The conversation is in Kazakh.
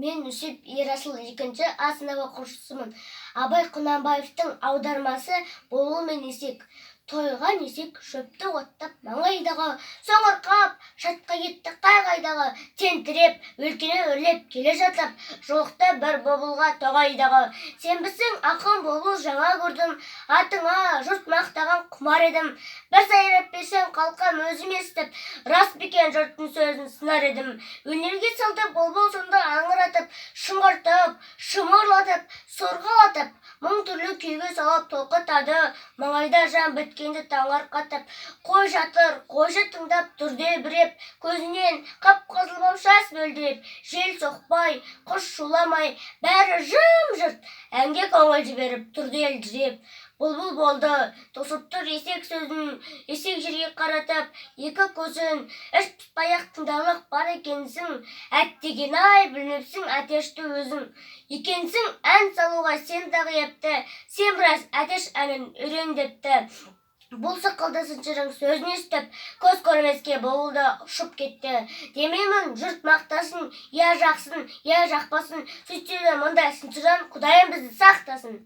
Мен Нүсіп Ерасыл екінші А сынып оқушысымын. Абай Құнанбаевтың аудармасы болу мен есек. Тойған есек шөпті оттап маңайдағы, соңырқап, шатқа кетті қай-қайдағы, тентіреп, өлкені өрлеп келе жатып, жолықта бір бұлбұлға тоғайдағы. Сенбісің ақын бұлбұл жаңа көрдім, атыңа жұрт мақтаған құмар едім. Бір сайрап берсең қалқам өзім естіп, рас бекен жұрттың сөзін сынар едім. Өнерге салды бұлбұл сонда аңыратып, шыңғыртып, шымырлатып, сорғалатып, мың түрлі күйге салып толқытады. Маңайда жан біткенді таңырқатып, қой жатыр, қойшы тыңдап тұрды біреп, көзінен қап-қызыл боп жас мөлдіреп, жел соқпай, құс шуламай, бәрі жым-жырт, әнге көңіл жіберіп тұрды елжіреп. Бұлбұл болды, тосып тұр есек сөзін, есек жерге қаратып, екі көзін, іш пұспай-ақ тыңдарлық бар екенсің, әттеген-ай, білмепсің әтешті өзің. Екенсің ән салуға сен дағы епті, сен біраз әтеш әнін үйрен депті. Бұл сықылды сыншырың сөзін естіп, көз көрмеске бұлбұл ұшып кетті. Демеймін жұрт мақтасын, я жақсын, я жақпасын, сөйтсе де мұндай сыншыдан Құдайым бізді сақтасын.